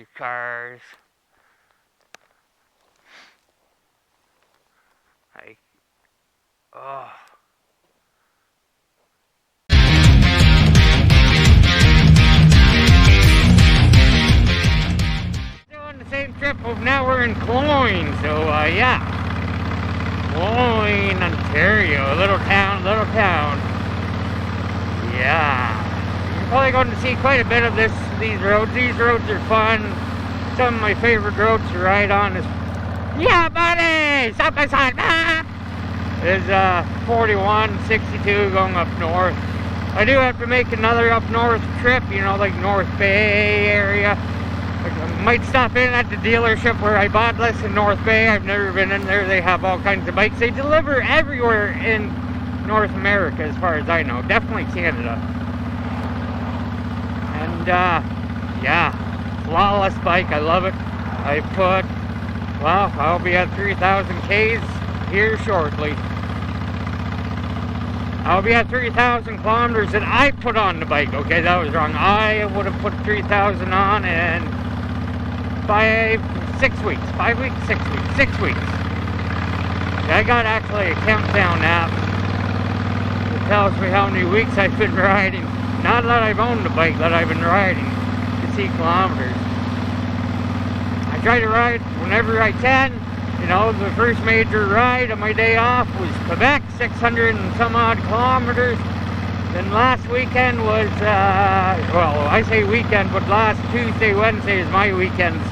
your cars. Like, oh. Doing the same trip, but now we're in Cloyne, so yeah. Cloyne, Ontario, little town. Yeah. You're probably going to see quite a bit of these roads. These roads are fun. Some of my favorite roads to ride on is, yeah, buddy, stop my side map, is 4162 going up north. I do have to make another up north trip, you know, like North Bay area. I might stop in at the dealership where I bought this in North Bay. I've never been in there. They have all kinds of bikes. They deliver everywhere in North America as far as I know. Definitely Canada. And yeah, flawless bike. I love it. I put, well, I'll be at 3,000 Ks here shortly. I'll be at 3,000 kilometers that I put on the bike. Okay, that was wrong. I would have put 3,000 on in 6 weeks. 5 weeks? 6 weeks. 6 weeks. I got actually a countdown app that tells me how many weeks I've been riding. Not that I've owned the bike, that I've been riding to see kilometers. I try to ride whenever I can. You know, the first major ride on my day off was Quebec, 600 and some odd kilometers. Then last weekend was, well, I say weekend, but last Tuesday, Wednesday is my weekends.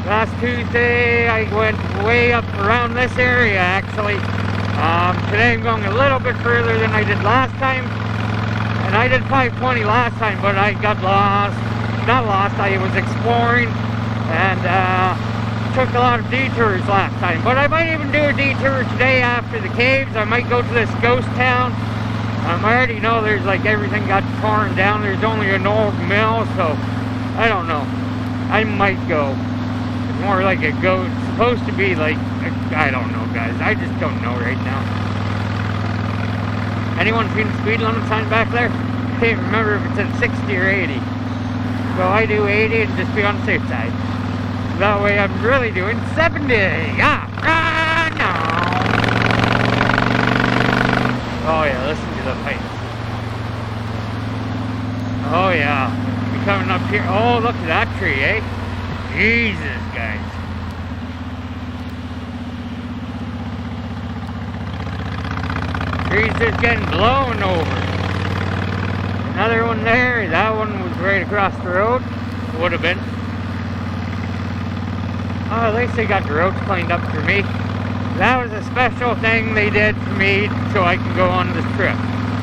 Last Tuesday, I went way up around this area, actually. Today I'm going a little bit further than I did last time. And I did 520 last time, but I got lost. Not lost, I was exploring. And, took a lot of detours last time, but I might even do a detour today after the caves. I might go to this ghost town. I already know there's like everything got torn down. There's only an old mill, so I don't know. I might go. It's more like a ghost. It's supposed to be like, I don't know, guys. I just don't know right now. Anyone seen the speed limit sign back there? I can't remember if it's at 60 or 80. So I do 80 and just be on the safe side. That way I'm really doing 70. Yeah. No. Oh yeah, listen to the pipes. Oh yeah. We're coming up here. Oh, look at that tree, eh? Jesus, guys. Tree's just getting blown over. Another one there. That one was right across the road. Would have been. Oh, at least they got the roads cleaned up for me. That was a special thing they did for me so I can go on this trip.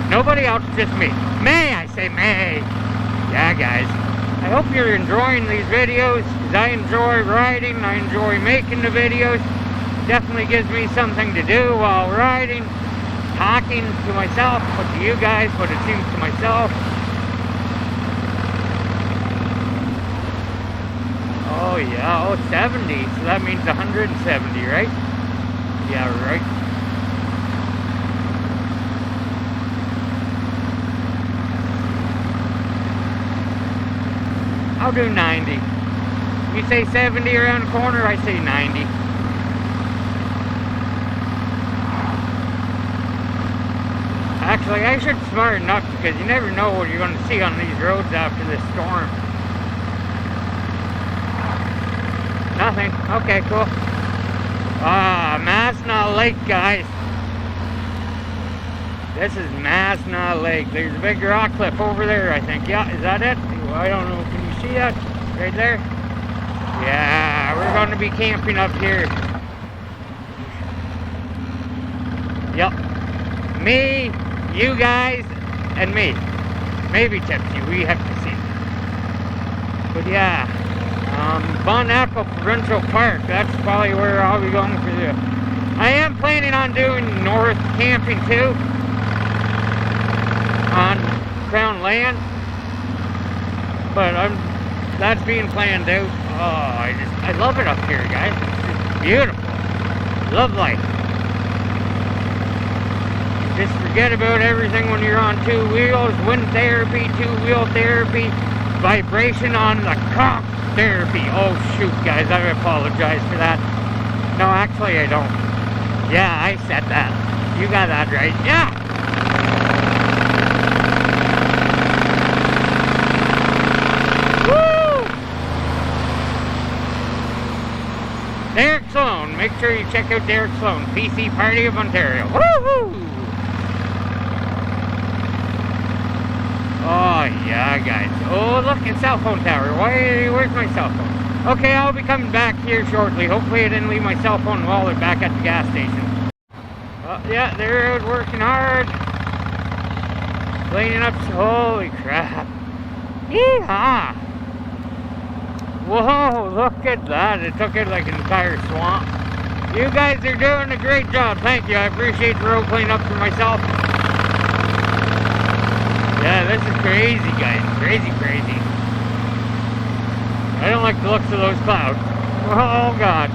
Nobody else, just me. May, I say may. Yeah, guys. I hope you're enjoying these videos, because I enjoy riding, I enjoy making the videos. Definitely gives me something to do while riding, talking to myself, but to you guys, but it seems to myself. Oh yeah, oh 70, so that means 170, right? Yeah, right. I'll do 90. You say 70 around the corner, I say 90. Actually, I should smarten up because you never know what you're going to see on these roads after this storm. Nothing. Okay, cool. Mazinaw Lake, guys. This is Mazinaw Lake. There's a big rock cliff over there, I think. Yeah, is that it? I don't know. Can you see that? Right there? Yeah, we're going to be camping up here. Yep. Me, you guys, and me. Maybe Tipsy. We have to see. But yeah. Bon Apple Provincial Park, that's probably where I'll be going for this. I am planning on doing north camping too, on Crown land, but that's being planned out. Oh, I love it up here, guys. It's just beautiful. Love life. Just forget about everything when you're on two wheels, wind therapy, two-wheel therapy, vibration on the cock. therapy. Oh shoot, guys, I apologize for that. No, actually I don't. Yeah, I said that. You got that right. Yeah! Woo! Derek Sloan. Make sure you check out Derek Sloan. PC Party of Ontario. Woo-hoo! Oh, yeah, guys. Oh, look, it's cell phone tower. Where's my cell phone? Okay, I'll be coming back here shortly. Hopefully I didn't leave my cell phone and wallet back at the gas station. Oh, yeah, they're out working hard. Cleaning up. Holy crap. Yeehaw! Whoa, look at that. It took out like an entire swamp. You guys are doing a great job. Thank you. I appreciate the road cleanup for myself. Yeah, this is crazy, guys. Crazy, crazy. I don't like the looks of those clouds. Oh, God.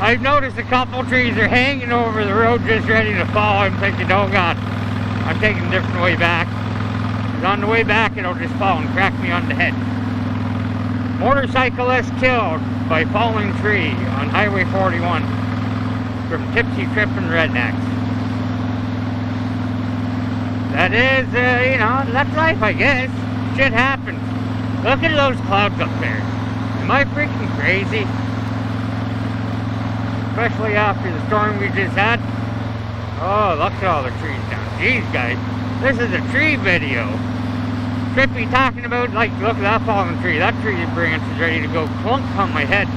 I've noticed a couple trees are hanging over the road just ready to fall. I'm thinking, oh, God. I'm taking a different way back. Because on the way back, it'll just fall and crack me on the head. Motorcyclist killed by falling tree on Highway 41 from TIPSYtrippinrednecks. That is, you know, that's life, I guess. Shit happens. Look at those clouds up there. Am I freaking crazy? Especially after the storm we just had. Oh, look at all the trees down. Jeez, guys. This is a tree video. Trippy talking about, like, look at that fallen tree. That tree branch is ready to go clunk on my head.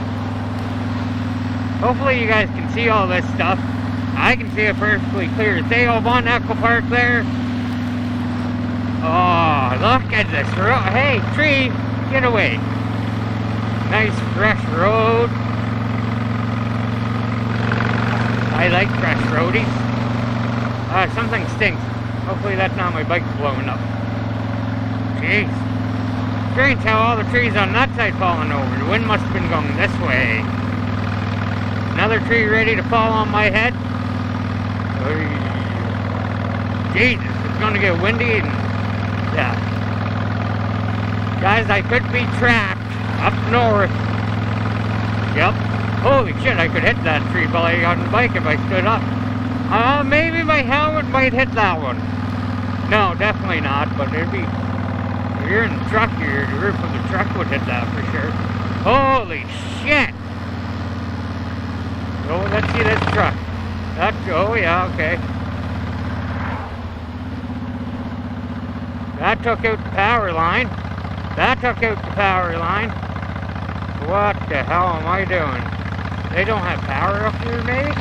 Hopefully you guys can see all this stuff. I can see it perfectly clear. Say Oban Echo Park there. Oh, look at this road. Hey, tree, get away. Nice fresh road. I like fresh roadies. Something stinks. Hopefully that's not my bike blowing up. Jeez. Strange how all the trees on that side falling over. The wind must have been going this way. Another tree ready to fall on my head. Jesus, it's going to get windy and yeah. Guys, I could be trapped up north. Yep. Holy shit, I could hit that tree while I got on the bike if I stood up. Maybe my helmet might hit that one. No, definitely not, but it'd be... If you're in the truck, the roof of the truck would hit that for sure. Holy shit! Oh, let's see this truck. Oh yeah, okay. That took out the power line. That took out the power line. What the hell am I doing? They don't have power up here, maybe?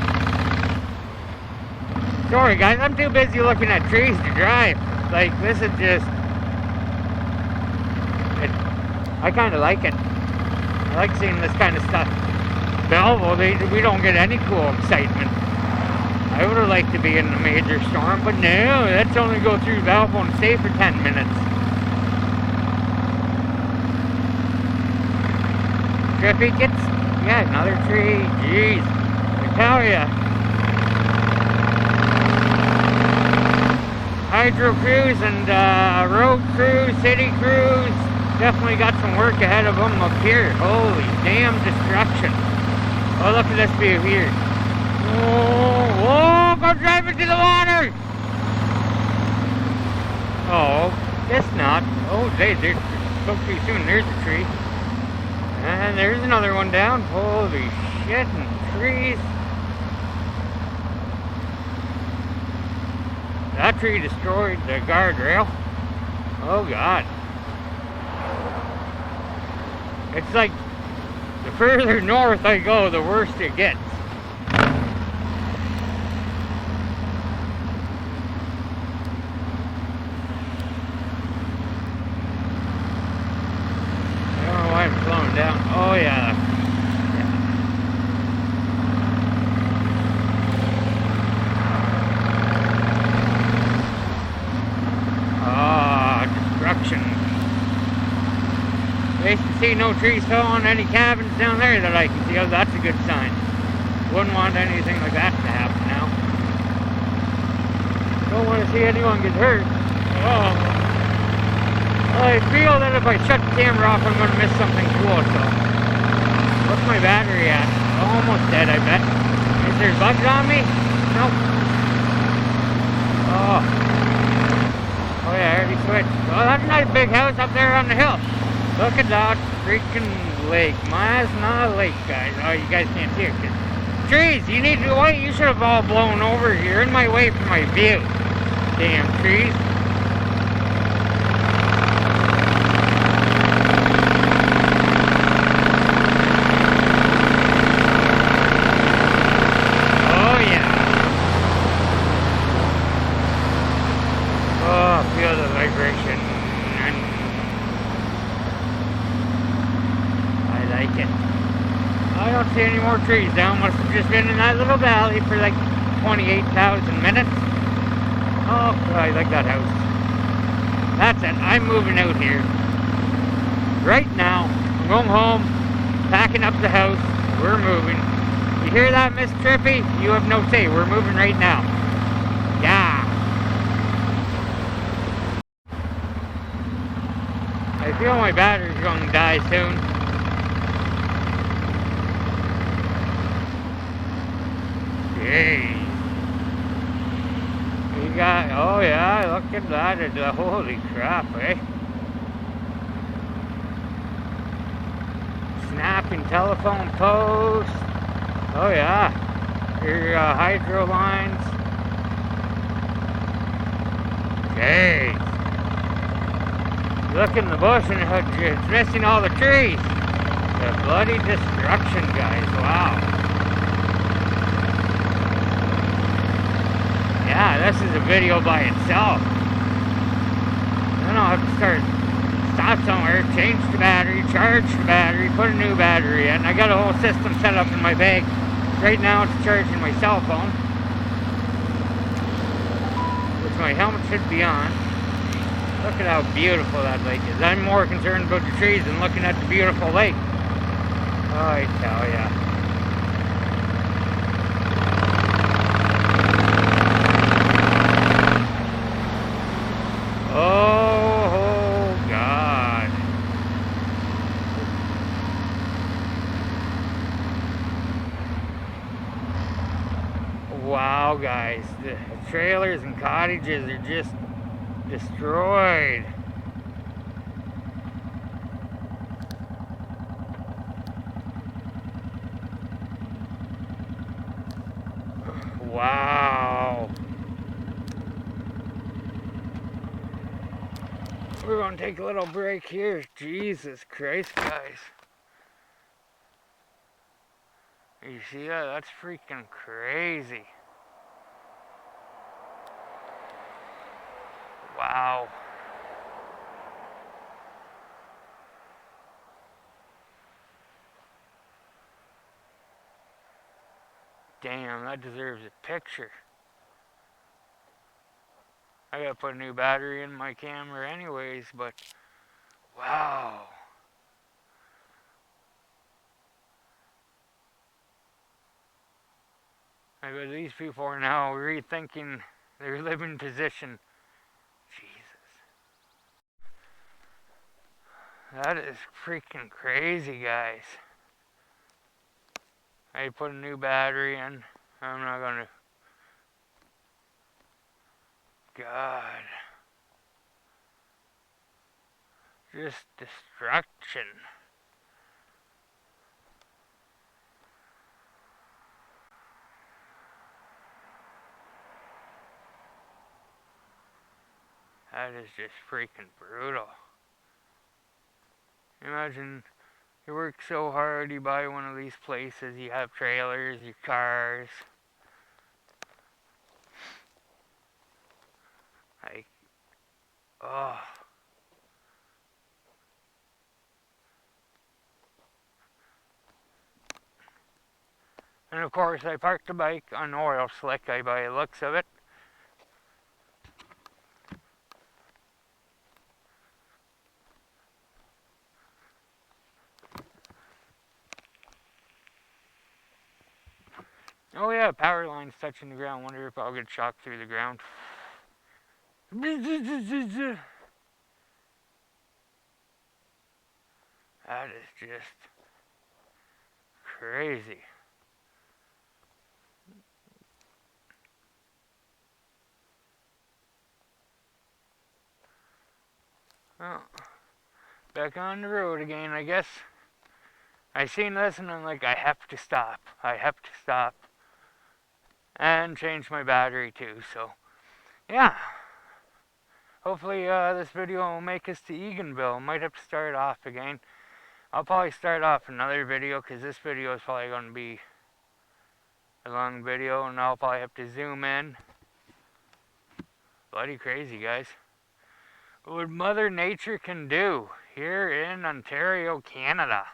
Sorry guys, I'm too busy looking at trees to drive. Like, this is just... I kind of like it. I like seeing this kind of stuff. Belleville, we don't get any cool excitement. I would have liked to be in a major storm, but no, let's only go through Belleville and stay for 10 minutes. Trippy gets, yeah, another tree, jeez, I tell ya. Hydro crews and road crews, city crews, definitely got some work ahead of them up here. Holy damn destruction. Oh, look at this view here. Oh, go drive into the water! Oh, guess not. Oh, they spoke too soon. There's a tree. And there's another one down. Holy shit, and trees. That tree destroyed the guardrail. Oh, God. It's like, the further north I go, the worse it gets. Down. Oh yeah. Destruction. Nice to see no trees fell on any cabins down there that I can see. Oh, that's a good sign. Wouldn't want anything like that to happen now. Don't want to see anyone get hurt. Oh. I feel that if I shut the camera off, I'm going to miss something cool, so. What's my battery at? Almost dead, I bet. Is there bugs on me? Nope. Oh. Oh yeah, I already switched. Well, that's a nice big house up there on the hill. Look at that freaking lake. Mazinaw Lake, guys. Oh, you guys can't see it. Trees, you need to wait. You should have all blown over. You're in my way for my view. Damn trees. Feel the vibration, and I like it. I don't see any more trees down. Must have just been in that little valley for like 28,000 minutes. Oh, I like that house. That's it. I'm moving out here right now. I'm going home, packing up the house. We're moving. You hear that, Miss Trippy? You have no say. We're moving right now. Yeah. I feel my battery's going to die soon. Jeez. You got, oh yeah, look at that. Holy crap, eh? Snapping telephone posts. Oh yeah. Your hydro lines. Jeez. Look in the bush and it's missing all the trees. The bloody destruction, guys. Wow. Yeah, this is a video by itself. Then I'll have to stop somewhere, change the battery, charge the battery, put a new battery in. I got a whole system set up in my bag. Right now it's charging my cell phone, which my helmet should be on. Look at how beautiful that lake is. I'm more concerned about the trees than looking at the beautiful lake. Oh, I tell ya. Oh, God. Wow, guys. The trailers and cottages are just destroyed. Wow. We're going to take a little break here. Jesus Christ, guys. You see that? That's freaking crazy. Wow. Damn, that deserves a picture. I gotta put a new battery in my camera anyways, but wow. I bet these people are now rethinking their living position. Jesus. That is freaking crazy, guys. I put a new battery in. I'm not gonna. God. Just destruction. That is just freaking brutal. Imagine you work so hard, you buy one of these places, you have trailers, your cars. Like, oh. And of course, I parked the bike on oil slick, by the looks of it. Oh yeah, power line's touching the ground. Wonder if I'll get shocked through the ground. That is just crazy. Well, back on the road again, I guess. I seen this and I'm like, I have to stop. I have to stop. And change my battery too, so yeah. Hopefully this video will make us to Eganville. Might have to start off again. I'll probably start off another video because this video is probably going to be a long video and I'll probably have to zoom in. Bloody crazy, guys. What Mother Nature can do here in Ontario, Canada.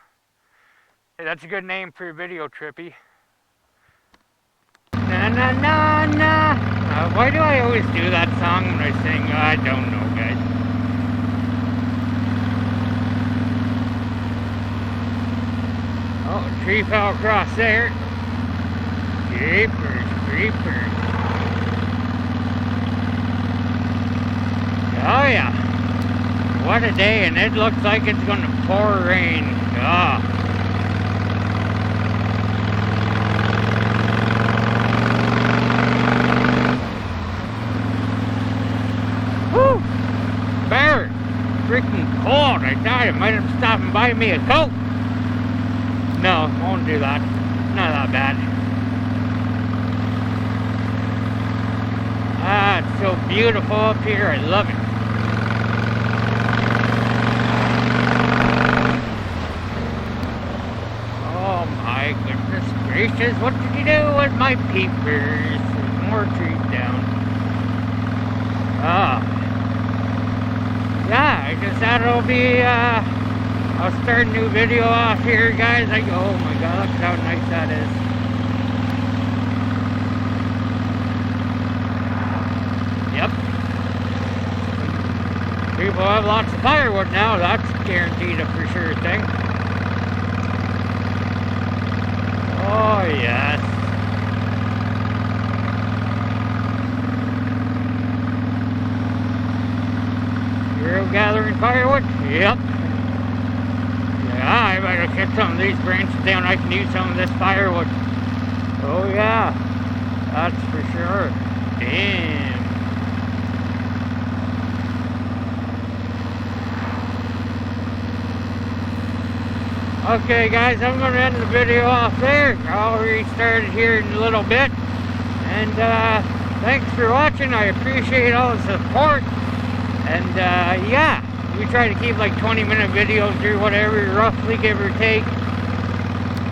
Hey, that's a good name for a video, Trippy. Na na na na. Why do I always do that song when I sing? I don't know, guys. Oh, a tree fell across there. Jeepers, creepers. Oh yeah. What a day, and it looks like it's gonna pour rain. Oh. Woo! Bear, freaking cold. I thought I might have stopped and buy me a coat. No, won't do that. Not that bad. Ah, it's so beautiful up here. I love it. Oh my goodness gracious. What did you do with my peepers? There's more trees down. Ah. Yeah, I guess that'll be, I'll start a new video off here, guys. Oh my god, look at how nice that is. Yep. People have lots of firewood now, that's guaranteed a for sure thing. Oh yes. You're gathering firewood? Yep. Yeah, I better cut some of these branches down. I can use some of this firewood. Oh yeah. That's for sure. Damn. Okay guys, I'm going to end the video off there. I'll restart it here in a little bit. And thanks for watching. I appreciate all the support. And yeah, we try to keep like 20-minute videos or whatever, roughly, give or take.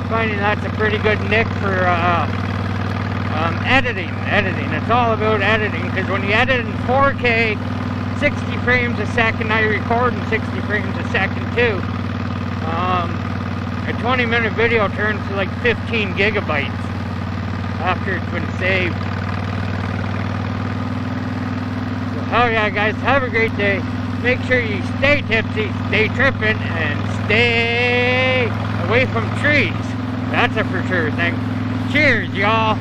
Finding that's a pretty good nick for editing. It's all about editing, because when you edit in 4K, 60 frames a second, I record in 60 frames a second too. A 20-minute video turns to like 15 gigabytes after it's been saved. Oh yeah guys, have a great day. Make sure you stay tipsy, stay tripping, and stay away from trees. That's a for sure thing. Cheers, y'all.